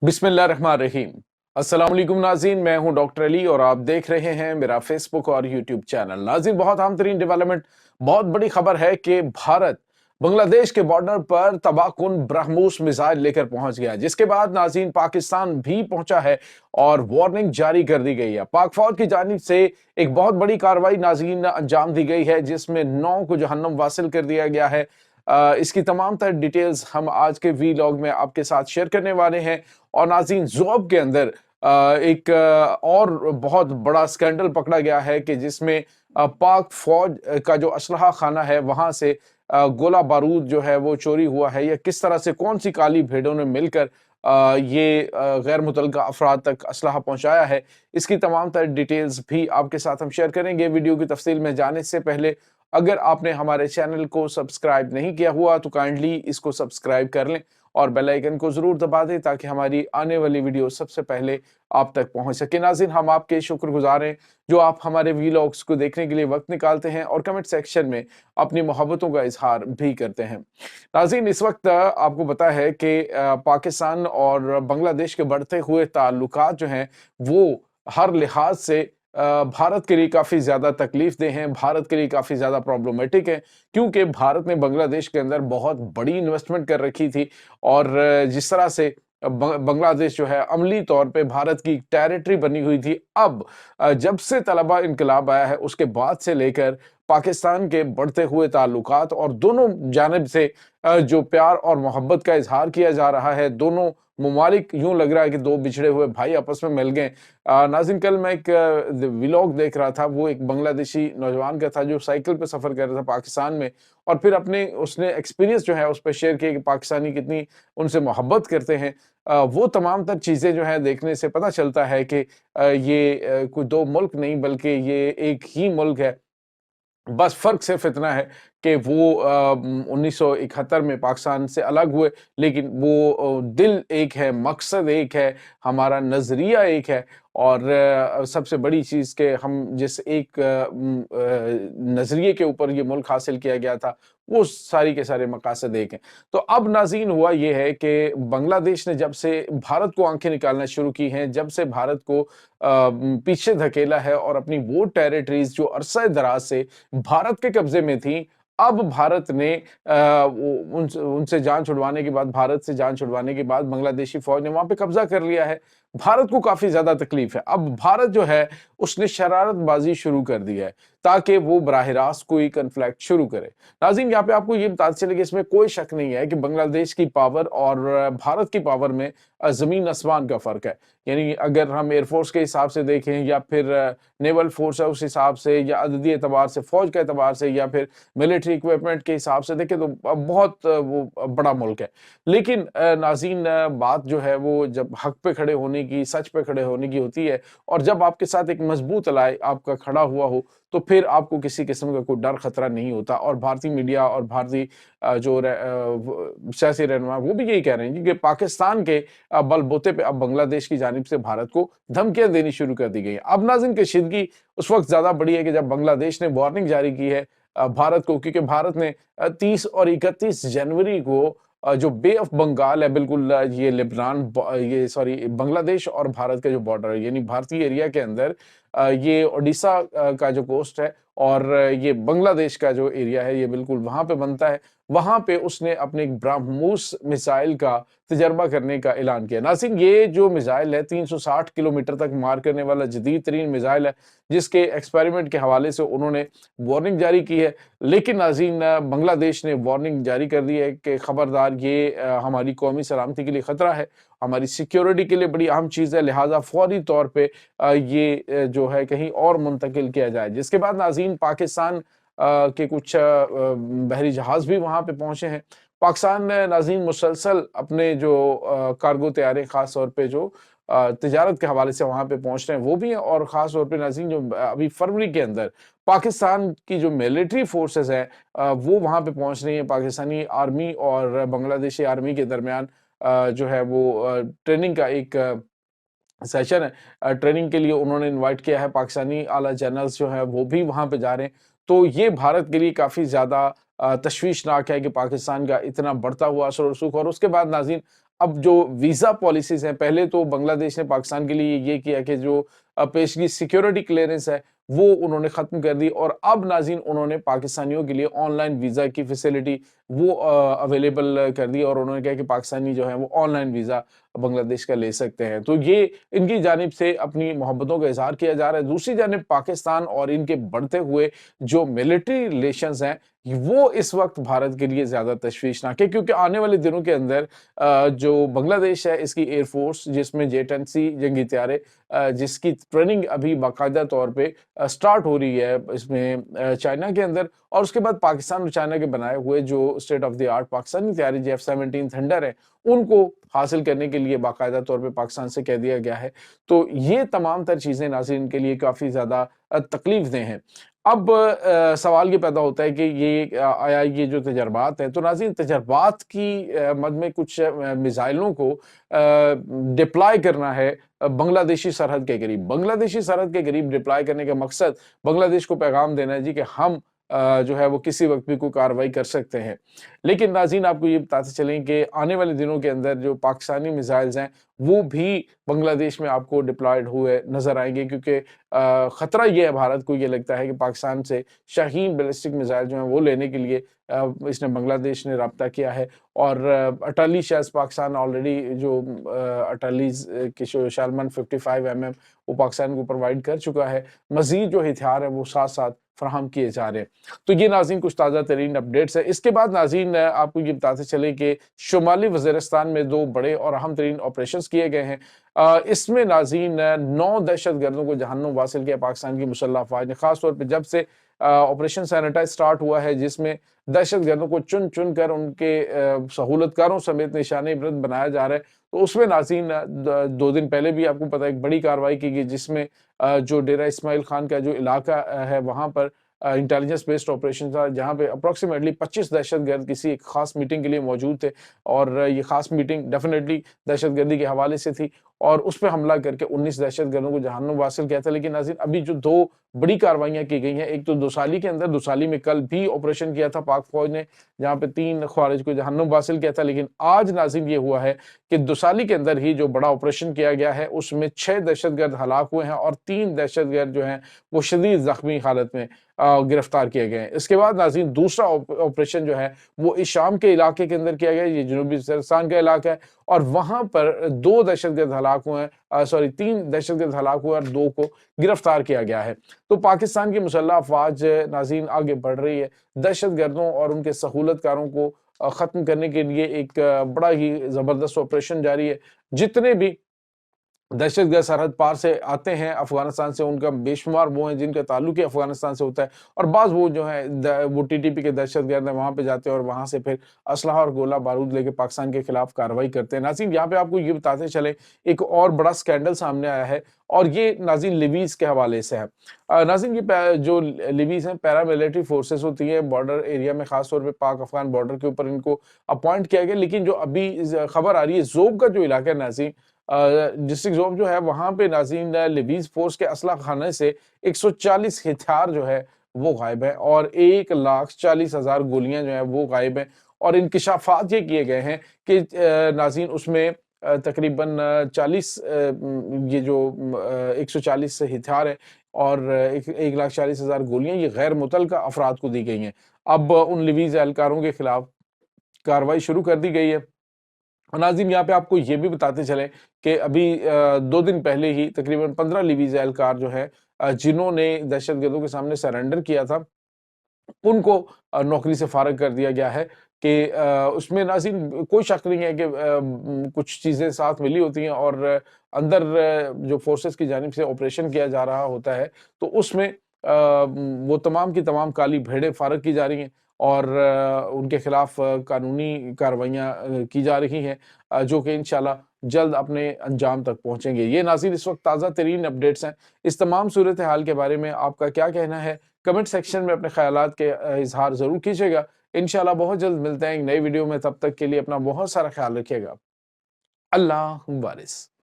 बिस्मिल्लाहिर्रहमानिर्रहीम। अस्सलाम वालेकुम नाज़रीन, मैं हूं डॉक्टर अली और आप देख रहे हैं मेरा फेसबुक और यूट्यूब चैनल। नाज़रीन, बहुत अहम तरीन डेवलपमेंट, बहुत बड़ी खबर है कि भारत बांग्लादेश के बॉर्डर पर तबाहकुन ब्रह्मोस मिसाइल लेकर पहुंच गया, जिसके बाद नाज़रीन पाकिस्तान भी पहुंचा है और वार्निंग जारी कर दी गई है। पाक फौज की जानिब से एक बहुत बड़ी कार्रवाई नाज़रीन अंजाम दी गई है, जिसमें 9 को जहन्नम वासिल कर दिया गया है। इसकी तमाम तर डिटेल्स हम आज के वीलॉग में आपके साथ शेयर करने वाले हैं। और नाज़रीन, ज़ोब के अंदर एक और बहुत बड़ा स्कैंडल पकड़ा गया है कि जिसमें पाक फौज का जो असलहा खाना है वहां से गोला बारूद जो है वो चोरी हुआ है, या किस तरह से कौन सी काली भेड़ों ने मिलकर ये गैर मुतल्लका अफराद तक असलहा पहुंचाया है। इसकी तमाम तर डिटेल्स भी आपके साथ हम शेयर करेंगे। वीडियो की तफसील में जाने से पहले अगर आपने हमारे चैनल को सब्सक्राइब नहीं किया हुआ तो काइंडली इसको सब्सक्राइब कर लें और बेल आइकन को जरूर दबा दें ताकि हमारी आने वाली वीडियो सबसे पहले आप तक पहुंच सके। नाज़रीन, हम आपके शुक्रगुजार हैं जो आप हमारे वीलॉग्स को देखने के लिए वक्त निकालते हैं और कमेंट सेक्शन में अपनी मोहब्बतों का इजहार भी करते हैं। नाज़रीन, इस वक्त आपको पता है कि पाकिस्तान और बांग्लादेश के बढ़ते हुए ताल्लुकात जो हैं वो हर लिहाज से भारत के लिए काफ़ी ज़्यादा तकलीफ देह हैं, भारत के लिए काफ़ी ज़्यादा प्रॉब्लमेटिक है, क्योंकि भारत ने बांग्लादेश के अंदर बहुत बड़ी इन्वेस्टमेंट कर रखी थी। और जिस तरह से बांग्लादेश जो है अमली तौर पे भारत की टेरिटरी बनी हुई थी, अब जब से तलबा इनकलाब आया है उसके बाद से लेकर पाकिस्तान के बढ़ते हुए ताल्लुकात और दोनों जानिब से जो प्यार और मोहब्बत का इजहार किया जा रहा है, दोनों ममालिक यूं लग रहा है कि दो बिछड़े हुए भाई आपस में मिल गए। नाज़रीन, कल मैं एक व्लॉग देख रहा था, वो एक बांग्लादेशी नौजवान का था जो साइकिल पे सफ़र कर रहा था पाकिस्तान में, और फिर अपने उसने एक्सपीरियंस जो है उस पर शेयर किया कि पाकिस्तानी कितनी उनसे मोहब्बत करते हैं। वो तमाम तर चीज़ें जो है देखने से पता चलता है कि ये कोई दो मुल्क नहीं बल्कि ये एक ही मुल्क है। बस फ़र्क सिर्फ़ इतना है कि वो 1971 में पाकिस्तान से अलग हुए, लेकिन वो दिल एक है, मकसद एक है, हमारा नज़रिया एक है। और सबसे बड़ी चीज़ कि हम जिस एक नज़रिए के ऊपर ये मुल्क हासिल किया गया था, वो सारी के सारे मकासद एक हैं। तो अब नाज़रीन हुआ ये है कि बांग्लादेश ने जब से भारत को आँखें निकालना शुरू की हैं, जब से भारत को पीछे धकेला है और अपनी वो टेरिटरीज़ जो अरसा दराज से भारत के कब्जे में थी, अब भारत ने उनसे जान छुड़वाने के बाद, भारत से जान छुड़वाने के बाद बांग्लादेशी फौज ने वहां पे कब्जा कर लिया है। भारत को काफी ज्यादा तकलीफ है। अब भारत जो है उसने शरारतबाजी शुरू कर दी है ताकि वो बराह रास्त कोई कन्फ्लिक्ट शुरू करे। नाज़रीन, यहाँ पे आपको ये बताते चले कि इसमें कोई शक नहीं है कि बांग्लादेश की पावर और भारत की पावर में जमीन आसमान का फर्क है। यानी अगर हम एयरफोर्स के हिसाब से देखें या फिर नेवल फोर्स है उस हिसाब से, या अददी एतबार से, फौज के एतबार से, या फिर मिलिट्री इक्विपमेंट के हिसाब से देखें तो बहुत वो बड़ा मुल्क है। लेकिन नाज़रीन, बात जो है वो जब हक पे खड़े होने की, सच पे खड़े होने की होती है, और जब आपके साथ एक मजबूत अलाई आपका खड़ा हुआ हो तो फिर आपको किसी किस्म का कोई डर खतरा नहीं होता। और भारतीय मीडिया और भारतीय जो सियासी रहनुमा वो भी यही कह रहे हैं कि पाकिस्तान के बलबूते पे अब बांग्लादेश की जानिब से भारत को धमकियां देनी शुरू कर दी गई हैं। अब नाज़रीन, कशीदगी उस वक्त ज्यादा बड़ी है कि जब बांग्लादेश ने वार्निंग जारी की है भारत को, क्योंकि भारत ने 30 और 31 जनवरी को जो बे ऑफ बंगाल है, बिल्कुल ये लेबनान ये सॉरी बांग्लादेश और भारत का जो बॉर्डर है, यानी भारतीय एरिया के अंदर ये ओडिशा का जो कोस्ट है और ये बांग्लादेश का जो एरिया है ये बिल्कुल वहां पे बनता है। वहां पे उसने अपने एक ब्रह्मोस मिसाइल का तजर्बा करने का ऐलान किया। नाज़रीन, ये जो मिसाइल है 360 किलोमीटर तक मार करने वाला जदीद तरीन मिसाइल है, जिसके एक्सपेरिमेंट के हवाले से उन्होंने वार्निंग जारी की है। लेकिन नाज़रीन, बांग्लादेश ने वार्निंग जारी कर दी है कि खबरदार, ये हमारी कौमी सलामती के लिए खतरा है, हमारी सिक्योरिटी के लिए बड़ी अहम चीज़ है, लिहाजा फौरी तौर पे ये जो है कहीं और मुंतकिल किया जाए। जिसके बाद नाज़रीन पाकिस्तान के कुछ बहरी जहाज भी वहां पे पहुंचे हैं। पाकिस्तान ने नाज़रीन मुसलसल अपने जो कार्गो तैयारे खास तौर पे जो तिजारत के हवाले से वहां पे पहुंच रहे हैं वो भी हैं। और खास तौर पे नाज़रीन जो अभी फरवरी के अंदर पाकिस्तान की जो मिलिट्री फोर्सेस है वो वहां पे पहुंच रही है। पाकिस्तानी आर्मी और बांग्लादेशी आर्मी के दरमियान जो है वो ट्रेनिंग का एक सेशन है। ट्रेनिंग के लिए उन्होंने इनवाइट किया है, पाकिस्तानी आला जनरल्स जो है वो भी वहां पे जा रहे हैं। तो ये भारत के लिए काफी ज्यादा तशवीशनाक है कि पाकिस्तान का इतना बढ़ता हुआ असर और रसूख। और उसके बाद नाज़रीन اب جو ویزا پالیسیز ہیں، پہلے تو بنگلہ دیش نے پاکستان کے لیے یہ کیا کہ جو پیشگی سیکیورٹی کلیئرنس ہے وہ انہوں نے ختم کر دی، اور اب ناظرین انہوں نے پاکستانیوں کے لیے آن لائن ویزا کی فیسلٹی وہ اویلیبل کر دی، اور انہوں نے کہا کہ پاکستانی جو ہیں وہ آن لائن ویزا بنگلہ دیش کا لے سکتے ہیں۔ تو یہ ان کی جانب سے اپنی محبتوں کا اظہار کیا جا رہا ہے۔ دوسری جانب پاکستان اور ان کے بڑھتے ہوئے جو ملٹری ریلیشنز ہیں وہ اس وقت بھارت کے لیے زیادہ تشویشناک ہے، کیونکہ آنے والے دنوں کے اندر جو بنگلہ دیش ہے اس کی ایئر فورس، جس میں J-10C جنگی طیارے جس کی ٹریننگ ابھی باقاعدہ طور پہ سٹارٹ ہو رہی ہے اس میں چائنا کے اندر، اور اس کے بعد پاکستان اور چائنا کے بنائے ہوئے جو state of the art Pakistani طیارے F-17 تھنڈر ہیں ان کو حاصل کرنے کے لیے باقاعدہ طور پہ پاکستان سے کہہ دیا گیا ہے۔ تو یہ تمام تر چیزیں ناظرین کے لیے کافی زیادہ تکلیف دہ ہیں۔ اب سوال یہ پیدا ہوتا ہے کہ یہ آیا یہ جو تجربات ہیں، تو ناظرین تجربات کی مد میں کچھ میزائلوں کو ڈپلائی کرنا ہے بنگلہ دیشی سرحد کے قریب۔ بنگلہ دیشی سرحد کے قریب ڈپلائی کرنے کا مقصد بنگلہ دیش کو پیغام دینا ہے جی کہ ہم جو ہے وہ کسی وقت بھی کوئی کارروائی کر سکتے ہیں۔ لیکن ناظرین آپ کو یہ بتاتے چلیں کہ آنے والے دنوں کے اندر جو پاکستانی میزائلز ہیں وہ بھی بنگلہ دیش میں آپ کو ڈپلائیڈ ہوئے نظر آئیں گے، کیونکہ خطرہ یہ ہے، بھارت کو یہ لگتا ہے کہ پاکستان سے شاہین بیلسٹک میزائل جو ہیں وہ لینے کے لیے اس نے بنگلہ دیش نے رابطہ کیا ہے، اور اٹلی شاز پاکستان آلریڈی جو اٹلیز کی شالمن 55mm وہ پاکستان کو پرووائڈ کر چکا ہے۔ مزید جو ہتھیار ہیں وہ ساتھ ساتھ فراہم کیے جا رہے ہیں۔ تو یہ ناظرین کچھ تازہ ترین اپڈیٹس ہیں۔ اس کے بعد ناظرین آپ کو یہ بتاتے چلیں کہ شمالی وزیرستان میں 2 بڑے اور اہم ترین آپریشنز کیے گئے ہیں۔ اس میں ناظرین 9 دہشت گردوں کو جہنم واصل کیا پاکستان کی مسلح افواج نے، خاص طور پہ جب سے آپریشن سینیٹائز سٹارٹ ہوا ہے، جس میں دہشت گردوں کو چن چن کر ان کے سہولت کاروں سمیت نشان عبرت بنایا جا رہا ہے۔ تو اس میں ناظرین 2 دن پہلے بھی آپ کو پتہ ہے ایک بڑی کارروائی کی گئی، جس میں جو ڈیرہ اسماعیل خان کا جو علاقہ ہے وہاں پر انٹیلیجنس بیسڈ آپریشن تھا، جہاں پہ اپروکسیمیٹلی 25 دہشت گرد کسی ایک خاص میٹنگ کے لیے موجود تھے، اور یہ خاص میٹنگ ڈیفینیٹلی دہشت گردی کے حوالے سے تھی، اور اس پہ حملہ کر کے 19 دہشت گردوں کو جہنم واصل کیا تھا۔ لیکن ناظرین ابھی جو 2 بڑی کاروائیاں کی گئی ہیں، ایک تو دوسالی کے اندر، دوسالی میں کل بھی آپریشن کیا تھا پاک فوج نے، جہاں پہ 3 خوارج کو جہنم واصل کیا تھا، لیکن آج ناظرین یہ ہوا ہے کہ دوسالی کے اندر ہی جو بڑا آپریشن کیا گیا ہے اس میں 6 دہشت گرد ہلاک ہوئے ہیں، اور 3 دہشت گرد جو ہیں وہ شدید زخمی حالت میں گرفتار کیے گئے ہیں۔ اس کے بعد ناظرین دوسرا آپریشن جو ہے وہ اس شام کے علاقے کے اندر کیا گیا ہے، یہ جنوبی وزیرستان کا علاقہ ہے، اور وہاں پر 2 دہشت گرد ہلاک ہوئے ہیں، 3 دہشت گرد ہلاک ہوئے اور 2 کو گرفتار کیا گیا ہے۔ تو پاکستان کی مسلح افواج ناظرین آگے بڑھ رہی ہے، دہشت گردوں اور ان کے سہولت کاروں کو ختم کرنے کے لیے ایک بڑا ہی زبردست آپریشن جاری ہے۔ جتنے بھی دہشت گرد سرحد پار سے آتے ہیں افغانستان سے، ان کا بے شمار وہ ہیں جن کا تعلق ہی افغانستان سے ہوتا ہے، اور بعض وہ جو ہیں وہ TTP کے دہشت گرد ہیں، وہاں پہ جاتے ہیں اور وہاں سے پھر اسلحہ اور گولہ بارود لے کے پاکستان کے خلاف کارروائی کرتے ہیں۔ ناظرین یہاں پہ آپ کو یہ بتاتے چلیں ایک اور بڑا سکینڈل سامنے آیا ہے، اور یہ ناظرین لیویز کے حوالے سے ہے۔ ناظرین یہ جو لیویز ہیں پیراملٹری فورسز ہوتی ہیں بارڈر ایریا میں، خاص طور پہ پاک افغان بارڈر کے اوپر ان کو اپوائنٹ کیا گیا، لیکن جو ابھی خبر آ رہی ہے زوب کا جو علاقہ ہے ناظرین، ڈسٹرکٹ زوب جو ہے وہاں پہ ناظرین لیویز فورس کے اسلحہ خانے سے 140 ہتھیار جو ہے وہ غائب ہیں، اور 1,40,000 گولیاں جو ہیں وہ غائب ہیں، اور انکشافات یہ کیے گئے ہیں کہ ناظرین اس میں تقریباً 40 یہ جو 140 ہتھیار ہیں اور 1,40,000 گولیاں یہ غیر متعلقہ افراد کو دی گئی ہیں۔ اب ان لیویز اہلکاروں کے خلاف کارروائی شروع کر دی گئی ہے۔ ناظرین یہاں پہ آپ کو یہ بھی بتاتے چلیں کہ ابھی 2 دن پہلے ہی تقریباً 15 لیویز اہلکار جو ہیں جنہوں نے دہشت گردوں کے سامنے سرنڈر کیا تھا، ان کو نوکری سے فارغ کر دیا گیا ہے، کہ اس میں ناظرین کوئی شک نہیں ہے کہ کچھ چیزیں ساتھ ملی ہوتی ہیں، اور اندر جو فورسز کی جانب سے آپریشن کیا جا رہا ہوتا ہے تو اس میں وہ تمام کی تمام کالی بھیڑیں فارغ کی جا رہی ہیں، اور ان کے خلاف قانونی کارروائیاں کی جا رہی ہیں، جو کہ انشاءاللہ جلد اپنے انجام تک پہنچیں گے۔ یہ ناظرین اس وقت تازہ ترین اپڈیٹس ہیں۔ اس تمام صورتحال کے بارے میں آپ کا کیا کہنا ہے؟ کمنٹ سیکشن میں اپنے خیالات کے اظہار ضرور کیجیے گا۔ انشاءاللہ بہت جلد ملتے ہیں ایک نئی ویڈیو میں، تب تک کے لیے اپنا بہت سارا خیال رکھیے گا۔ اللہ حافظ۔